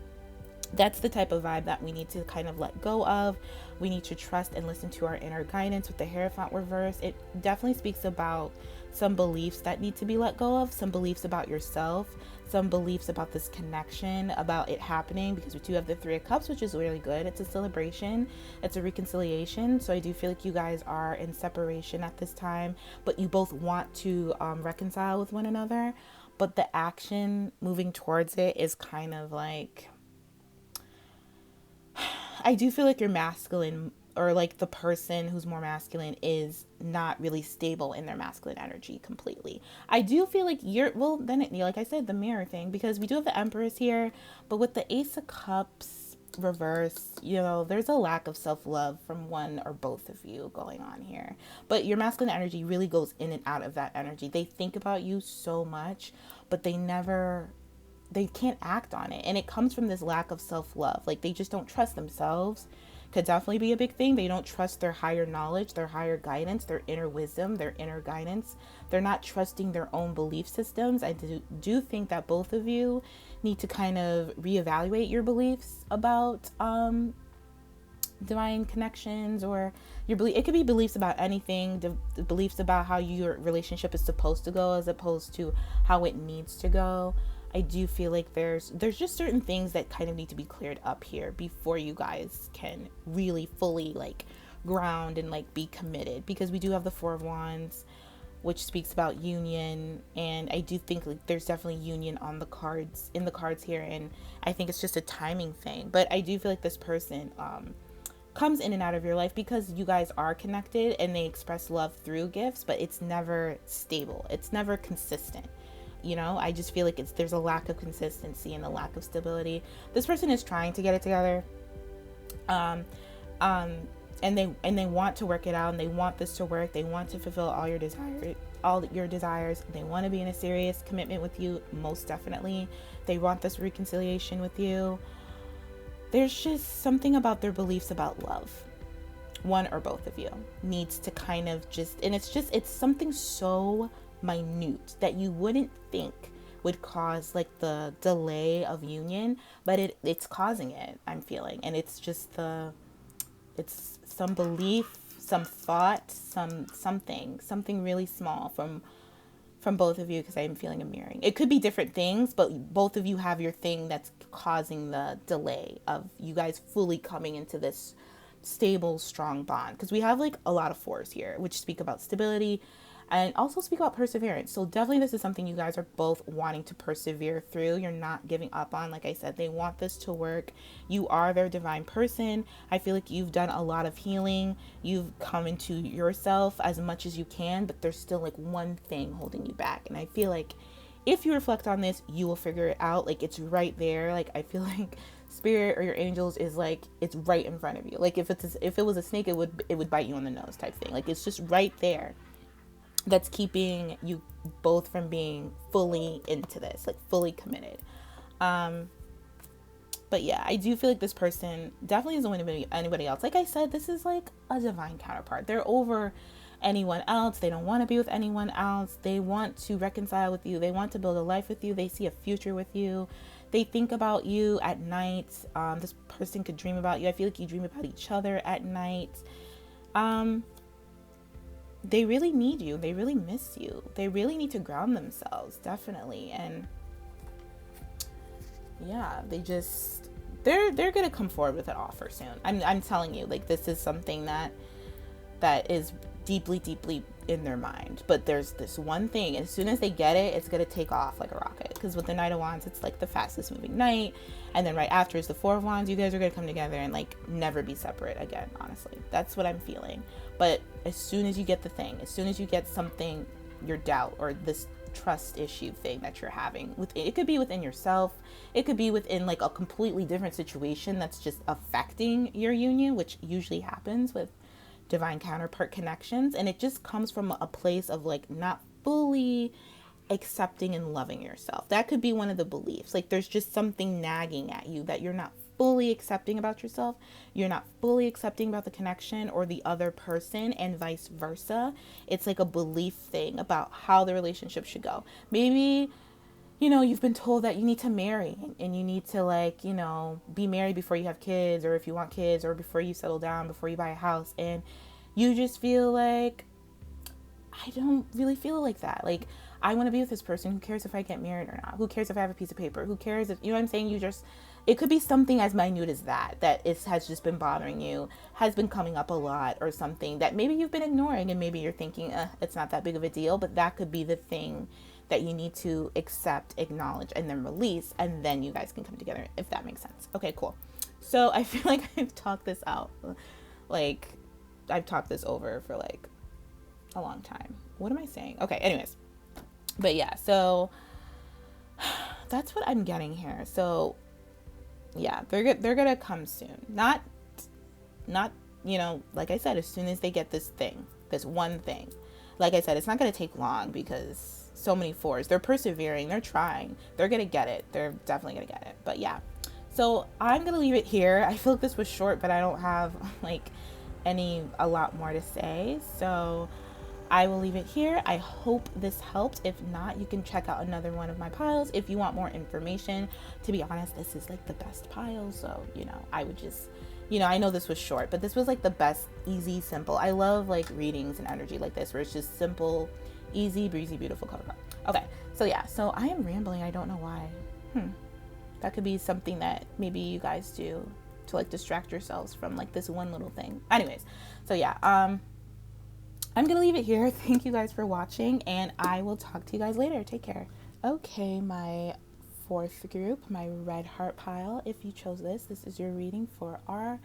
That's the type of vibe that we need to kind of let go of. We need to trust and listen to our inner guidance. With the Hierophant reverse, it definitely speaks about some beliefs that need to be let go of, some beliefs about yourself, some beliefs about this connection, about it happening, because we do have the Three of Cups, which is really good. It's a celebration, it's a reconciliation. So I do feel like you guys are in separation at this time, but you both want to reconcile with one another. But the action moving towards it is kind of like, I do feel like you're masculine, or like the person who's more masculine is not really stable in their masculine energy completely. I do feel like you're, well, then it, like I said, the mirror thing, because we do have the Empress here, but with the Ace of Cups reverse, you know, there's a lack of self-love from one or both of you going on here. But your masculine energy really goes in and out of that energy. They think about you so much, but they can't act on it. And it comes from this lack of self-love. Like they just don't trust themselves. Could definitely be a big thing. They don't trust their higher knowledge, their higher guidance, their inner wisdom, their inner guidance. They're not trusting their own belief systems. I do think that both of you need to kind of reevaluate your beliefs about divine connections, or your belief. It could be beliefs about anything, the beliefs about how your relationship is supposed to go as opposed to how it needs to go. I do feel like there's just certain things that kind of need to be cleared up here before you guys can really fully like ground and like be committed, because we do have the Four of Wands, which speaks about union, and I do think like there's definitely union on the cards, in the cards here, and I think it's just a timing thing. But I do feel like this person comes in and out of your life because you guys are connected and they express love through gifts, but it's never stable, it's never consistent. You know, I just feel like there's a lack of consistency and a lack of stability. This person is trying to get it together, and they want to work it out, and they want this to work. They want to fulfill all your desires. They want to be in a serious commitment with you, most definitely. They want this reconciliation with you. There's just something about their beliefs about love. One or both of you needs to kind of just, and it's something so minute that you wouldn't think would cause like the delay of union, but it's causing it, I'm feeling. And it's just it's some belief, some thought, something really small from both of you, because I'm feeling a mirroring. It could be different things, but both of you have your thing that's causing the delay of you guys fully coming into this stable, strong bond, because we have like a lot of fours here, which speak about stability and also speak about perseverance. So definitely this is something you guys are both wanting to persevere through. You're not giving up on. Like I said, they want this to work. You are their divine person. I feel like you've done a lot of healing. You've come into yourself as much as you can, but there's still like one thing holding you back. And I feel like if you reflect on this, you will figure it out. Like it's right there. Like I feel like spirit or your angels is like, it's right in front of you. Like if it was a snake, it would bite you on the nose type thing. Like it's just right there. that's keeping you both from being fully into this, like fully committed. But yeah, I do feel like this person definitely doesn't want to be anybody else. Like I said, this is like a divine counterpart. They're over anyone else. They don't want to be with anyone else. They want to reconcile with you. They want to build a life with you. They see a future with you. They think about you at night. This person could dream about you. I feel like you dream about each other at night. They really need you. They really miss you. They really need to ground themselves, definitely. And yeah, they're gonna come forward with an offer soon. I'm telling you, like, this is something that is deeply in their mind. But there's this one thing, and as soon as they get it, it's gonna take off like a rocket. Because with the Knight of Wands, it's like the fastest moving knight, and then right after is the Four of Wands. You guys are gonna come together and like never be separate again. Honestly, that's what I'm feeling. But as soon as you get the thing, as soon as you get something, your doubt or this trust issue thing that you're having with it could be within yourself, it could be within like a completely different situation that's just affecting your union, which usually happens with divine counterpart connections, and it just comes from a place of like not fully accepting and loving yourself. That could be one of the beliefs. Like there's just something nagging at you that you're not fully accepting about yourself. You're not fully accepting about the connection or the other person, and vice versa. It's like a belief thing about how the relationship should go. Maybe, you know, you've been told that you need to marry and you need to, like, you know, be married before you have kids, or if you want kids, or before you settle down, before you buy a house. And you just feel like, I don't really feel like that. Like, I want to be with this person. Who cares if I get married or not? Who cares if I have a piece of paper? Who cares if, you know what I'm saying? It could be something as minute as that has just been bothering you, has been coming up a lot, or something that maybe you've been ignoring, and maybe you're thinking, it's not that big of a deal, but that could be the thing that you need to accept, acknowledge, and then release, and then you guys can come together, if that makes sense. Okay, cool. So I feel like I've talked this out. Like, I've talked this over for like a long time. What am I saying? Okay, anyways. But yeah, so that's what I'm getting here. So yeah, they're gonna come soon. Not, you know, like I said, as soon as they get this one thing. Like I said, it's not gonna take long because so many fours. They're persevering. They're trying. They're gonna get it. They're definitely gonna get it. But yeah, so I'm gonna leave it here. I feel like this was short, but I don't have like a lot more to say. So I will leave it here. I hope this helped. If not, you can check out another one of my piles if you want more information. To be honest, this is like the best pile. So, you know, I would just, you know, I know this was short, but this was like the best, easy, simple. I love like readings and energy like this, where it's just simple, easy, breezy, beautiful cover. Okay. So yeah, so I am rambling. I don't know why. That could be something that maybe you guys do to like distract yourselves from like this one little thing. Anyways. So yeah, I'm going to leave it here. Thank you guys for watching, and I will talk to you guys later. Take care. Okay, my fourth group, my red heart pile. If you chose this is your reading for are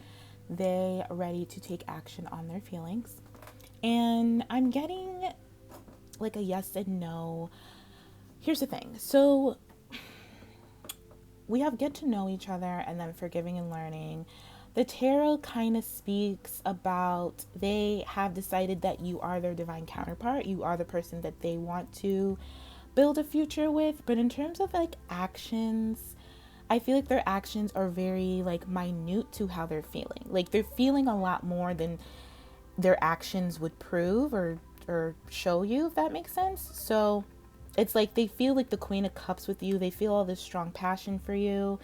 they ready to take action on their feelings? And I'm getting like a yes and no. Here's the thing. So we have get to know each other and then forgiving and learning. The tarot kind of speaks about they have decided that you are their divine counterpart. You are the person that they want to build a future with. But in terms of like actions, I feel like their actions are very like minute to how they're feeling. Like they're feeling a lot more than their actions would prove or show you, if that makes sense. So it's like they feel like the Queen of Cups with you. They feel all this strong passion for you.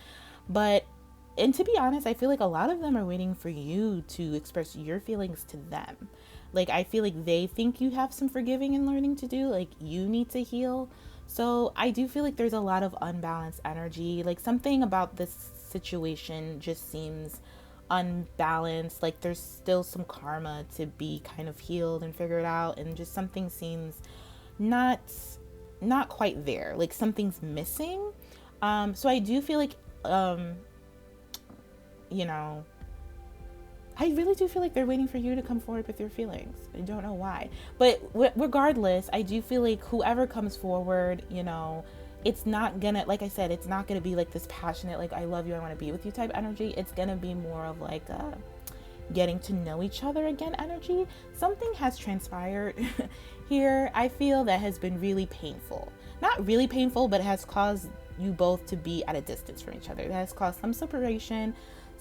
And to be honest, I feel like a lot of them are waiting for you to express your feelings to them. Like, I feel like they think you have some forgiving and learning to do. Like, you need to heal. So I do feel like there's a lot of unbalanced energy. Like, something about this situation just seems unbalanced. Like, there's still some karma to be kind of healed and figured out. And just something seems not quite there. Like, something's missing. So I do feel like, you know, I really do feel like they're waiting for you to come forward with your feelings. I don't know why. But regardless, I do feel like whoever comes forward, you know, it's not gonna, like I said, it's not gonna be like this passionate, like, I love you, I want to be with you type energy. It's gonna be more of like a, getting to know each other again energy. Something has transpired here, I feel, that has been really painful. Not really painful, but has caused you both to be at a distance from each other. That has caused some separation.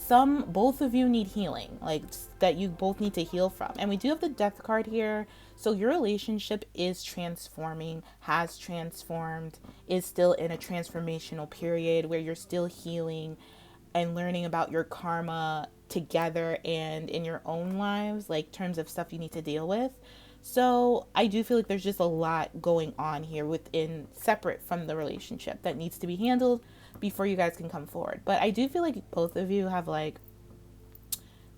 Both of you need healing, like that you both need to heal from. And we do have the death card here. So your relationship is transforming, has transformed, is still in a transformational period where you're still healing and learning about your karma together and in your own lives, like terms of stuff you need to deal with. So I do feel like there's just a lot going on here within, separate from the relationship, that needs to be handled before you guys can come forward. But I do feel like both of you have like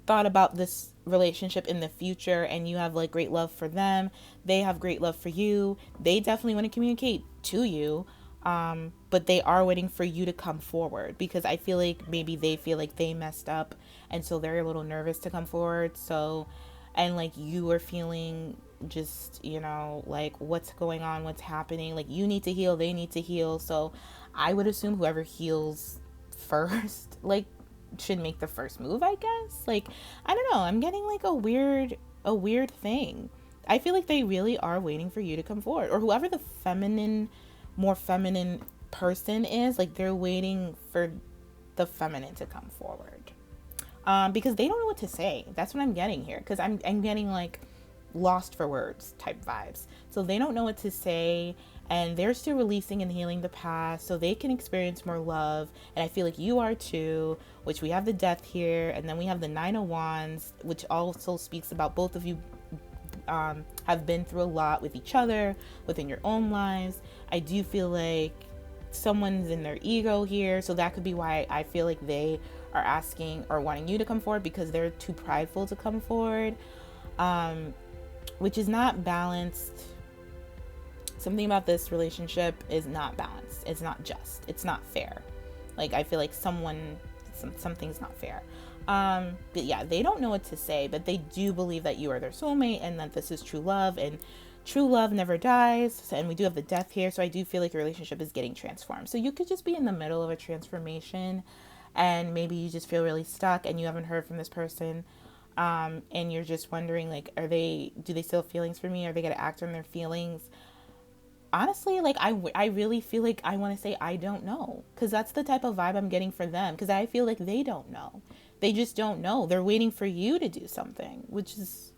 thought about this relationship in the future, and you have like great love for them. They have great love for you. They definitely want to communicate to you. But they are waiting for you to come forward, because I feel like maybe they feel like they messed up, and so they're a little nervous to come forward. So, and like you are feeling just, you know, like what's going on, what's happening, like you need to heal, they need to heal. So I would assume whoever heals first, like, should make the first move, I guess. Like, I don't know, I'm getting like a weird thing. I feel like they really are waiting for you to come forward, or whoever the more feminine person is, like they're waiting for the feminine to come forward, because they don't know what to say. That's what I'm getting here, because I'm getting like lost for words type vibes. So they don't know what to say, and they're still releasing and healing the past so they can experience more love. And I feel like you are too, which we have the death here, and then we have the 9 of Wands, which also speaks about both of you have been through a lot with each other, within your own lives. I do feel like someone's in their ego here, so that could be why I feel like they are asking or wanting you to come forward, because they're too prideful to come forward, which is not balanced. Something about this relationship is not balanced. It's not just. It's not fair. Like, I feel like something's not fair. But yeah, they don't know what to say, but they do believe that you are their soulmate and that this is true love, and true love never dies. And we do have the death here. So I do feel like your relationship is getting transformed. So you could just be in the middle of a transformation, and maybe you just feel really stuck and you haven't heard from this person. And you're just wondering, like, do they still have feelings for me? Are they going to act on their feelings? Honestly, like, I really feel like I want to say I don't know, because that's the type of vibe I'm getting for them, because I feel like they don't know. They just don't know. They're waiting for you to do something, which is,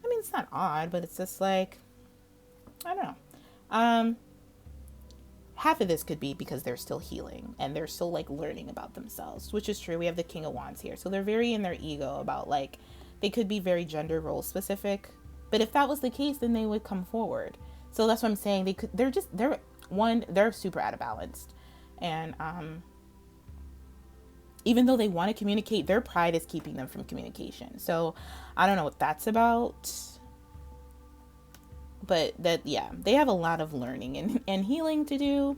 I mean, it's not odd, but it's just like, I don't know. Half of this could be because they're still healing and they're still like learning about themselves, which is true. We have the King of Wands here. So they're very in their ego about, like, they could be very gender role specific, but if that was the case, then they would come forward. So that's what I'm saying. They're super out of balance. And, even though they want to communicate, their pride is keeping them from communication. So I don't know what that's about, but they have a lot of learning and healing to do.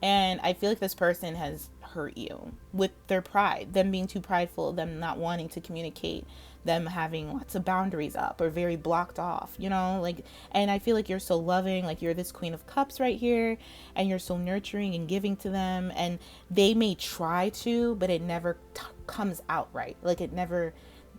And I feel like this person has hurt you with their pride, them being too prideful, them not wanting to communicate, them having lots of boundaries up or very blocked off, you know, like, and I feel like you're so loving, like you're this Queen of Cups right here, and you're so nurturing and giving to them, and they may try to, but it never comes out right. Like,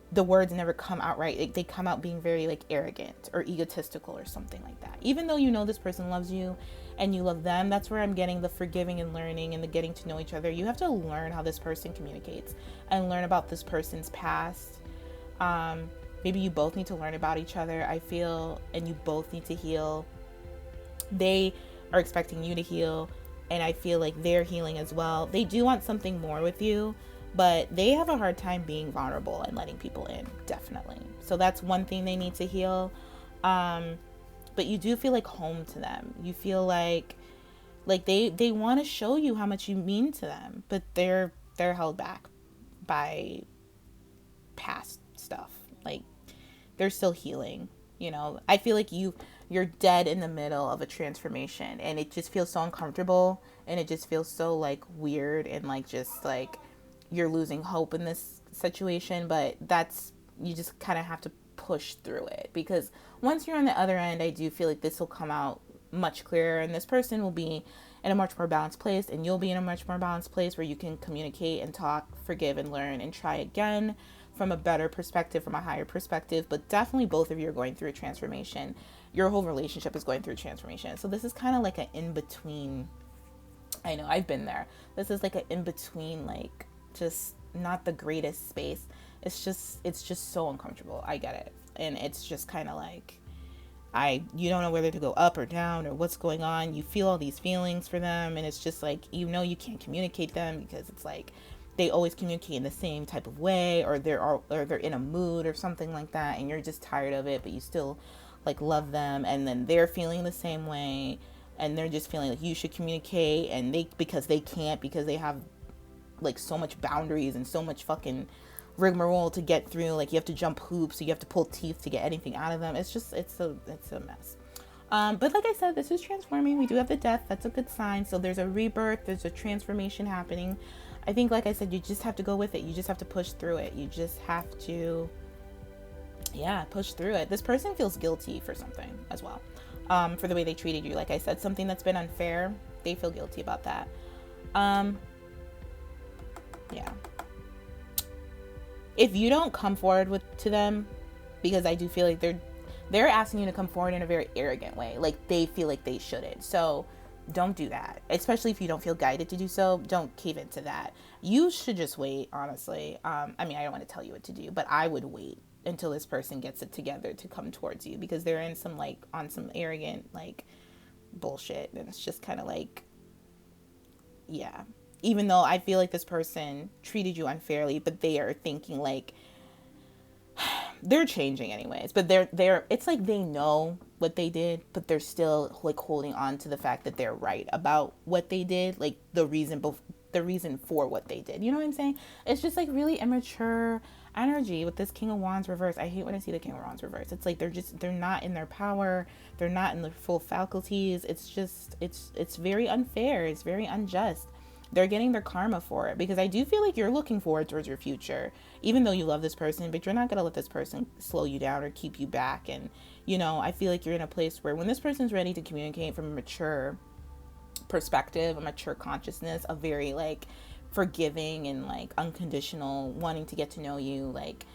the words never come out right. Like, they come out being very like arrogant or egotistical or something like that. Even though you know this person loves you and you love them, that's where I'm getting the forgiving and learning and the getting to know each other. You have to learn how this person communicates and learn about this person's past. Maybe you both need to learn about each other, I feel, and you both need to heal. They are expecting you to heal, and I feel like they're healing as well. They do want something more with you, but they have a hard time being vulnerable and letting people in, definitely. So that's one thing they need to heal. But you do feel like home to them. You feel like they want to show you how much you mean to them, but they're held back by past stuff. Like, they're still healing, you know. I feel like you're dead in the middle of a transformation, and it just feels so uncomfortable, and it just feels so like weird, and like just like you're losing hope in this situation. But you just kind of have to push through it, because once you're on the other end, I do feel like this will come out much clearer, and this person will be in a much more balanced place, and you'll be in a much more balanced place where you can communicate and talk, forgive and learn and try again from a better perspective, from a higher perspective, but definitely both of you are going through a transformation. Your whole relationship is going through a transformation. So this is kind of like an in-between. I know, I've been there. This is like an in-between, like, just not the greatest space. It's just so uncomfortable. I get it. And it's just kind of like, you don't know whether to go up or down or what's going on. You feel all these feelings for them, and it's just like, you can't communicate them because it's like they always communicate in the same type of way, or they're in a mood or something like that, and you're just tired of it, but you still like love them, and then they're feeling the same way, and they're just feeling like you should communicate, and because they can't, because they have like so much boundaries and so much fucking rigmarole to get through. Like, you have to jump hoops, so you have to pull teeth to get anything out of them. It's a mess. But like I said, this is transforming. We do have the death. That's a good sign. So there's a rebirth. There's a transformation happening. I think, like I said, you just have to go with it. You just have to push through it. You just have to, push through it. This person feels guilty for something as well. For the way they treated you. Like I said, something that's been unfair. They feel guilty about that. Yeah. If you don't come forward to them, because I do feel like they're asking you to come forward in a very arrogant way. Like, they feel like they shouldn't. So don't do that. Especially if you don't feel guided to do so, don't cave into that. You should just wait, honestly. I mean, I don't want to tell you what to do, but I would wait until this person gets it together to come towards you, because they're in some, like, on some arrogant, like, bullshit. And it's just kind of like, yeah. Even though I feel like this person treated you unfairly, but they are thinking like they're changing anyways, but it's like they know what they did, but they're still like holding on to the fact that they're right about what they did, like the reason for what they did. You know what I'm saying? It's just like really immature energy with this King of Wands reverse. I hate when I see the King of Wands reverse. It's like they're not in their power. They're not in their full faculties. It's just, it's very unfair. It's very unjust. They're getting their karma for it, because I do feel like you're looking forward towards your future, even though you love this person, but you're not going to let this person slow you down or keep you back. And, I feel like you're in a place where when this person's ready to communicate from a mature perspective, a mature consciousness, a very like forgiving and like unconditional, wanting to get to know you, like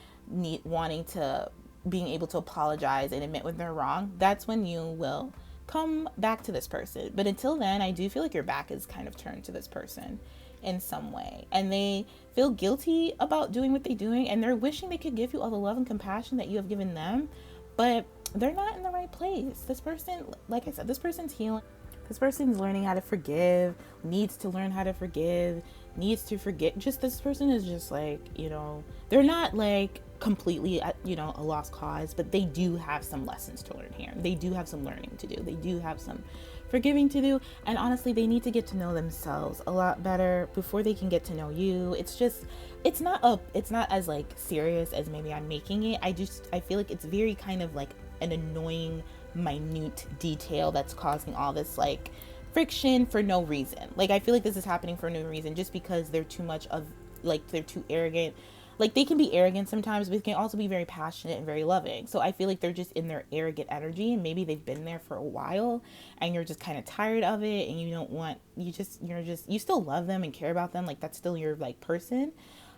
wanting to, being able to apologize and admit when they're wrong, that's when you will come back to this person. But until then, I do feel like your back is kind of turned to this person in some way, and they feel guilty about doing what they're doing, and they're wishing they could give you all the love and compassion that you have given them, but they're not in the right place. This person, like I said, this person's healing. This person's learning how to forgive, needs to learn how to forgive, needs to forget. Just this person is just like, they're not like completely at, a lost cause, but they do have some lessons to learn here. They do have some learning to do. They do have some forgiving to do. And honestly, they need to get to know themselves a lot better before they can get to know you. It's just, it's not as like serious as maybe I'm making it. I feel like it's very kind of like an annoying, minute detail that's causing all this like friction for no reason. Like, I feel like this is happening for no reason, just because they're too much of, like, they're too arrogant. Like, they can be arrogant sometimes, but they can also be very passionate and very loving. So I feel like they're just in their arrogant energy, and maybe they've been there for a while, and you're just kind of tired of it, and you still love them and care about them. Like, that's still your, like, person.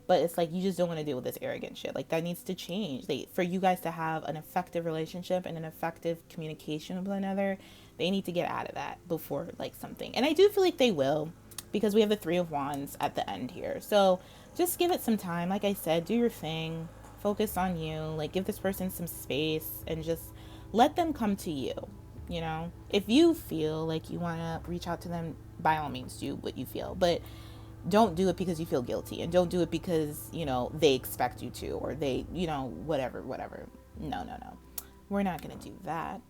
But it's like, you just don't want to deal with this arrogant shit. Like, that needs to change. For you guys to have an effective relationship and an effective communication with one another, they need to get out of that before, like, something. And I do feel like they will, because we have the Three of Wands at the end here. So just give it some time. Like I said, do your thing. Focus on you. Like, give this person some space and just let them come to you. If you feel like you want to reach out to them, by all means, do what you feel. But don't do it because you feel guilty, and don't do it because, they expect you to, or they, whatever. No. We're not going to do that.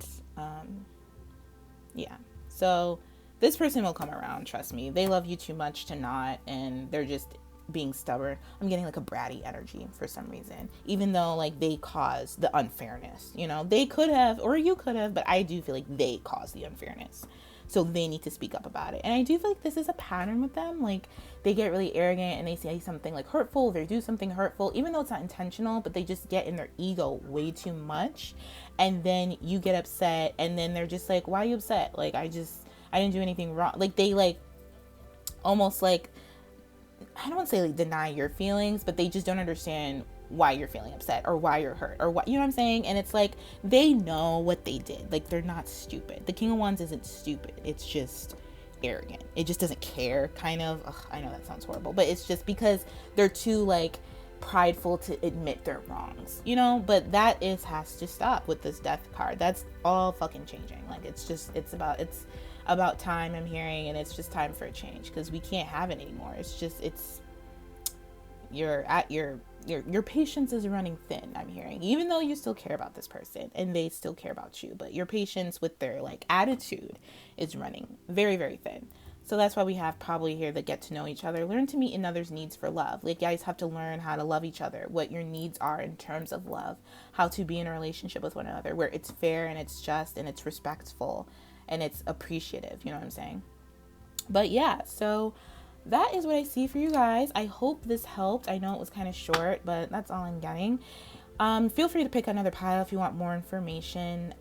Yeah. So this person will come around. Trust me. They love you too much to not, and they're just being stubborn. I'm getting like a bratty energy for some reason, even though like they caused the unfairness, they could have, or you could have, but I do feel like they caused the unfairness. So they need to speak up about it. And I do feel like this is a pattern with them. Like, they get really arrogant and they say something like hurtful, they do something hurtful, even though it's not intentional, but they just get in their ego way too much. And then you get upset, and then they're just like, why are you upset? Like, I didn't do anything wrong. Like, they like almost like, I don't want to say like deny your feelings, but they just don't understand why you're feeling upset or why you're hurt or what, you know what I'm saying? And it's like, they know what they did. Like, they're not stupid. The King of Wands isn't stupid. It's just arrogant. It just doesn't care, kind of. Ugh, I know that sounds horrible, but it's just because they're too like prideful to admit their wrongs, you know? But that has to stop with this death card. That's all fucking changing. Like, it's about time, I'm hearing, and it's just time for a change, because we can't have it anymore. You're at your patience is running thin, I'm hearing, even though you still care about this person and they still care about you, but your patience with their like attitude is running very, very thin. So that's why we have probably here the get to know each other, learn to meet another's needs for love. Like, guys have to learn how to love each other, what your needs are in terms of love, how to be in a relationship with one another where it's fair and it's just and it's respectful and it's appreciative, you know what I'm saying? But yeah, so that is what I see for you guys. I hope this helped. I know it was kind of short, but that's all I'm getting. Feel free to pick another pile if you want more information.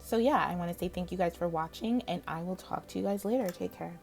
So yeah, I want to say thank you guys for watching, and I will talk to you guys later. Take care.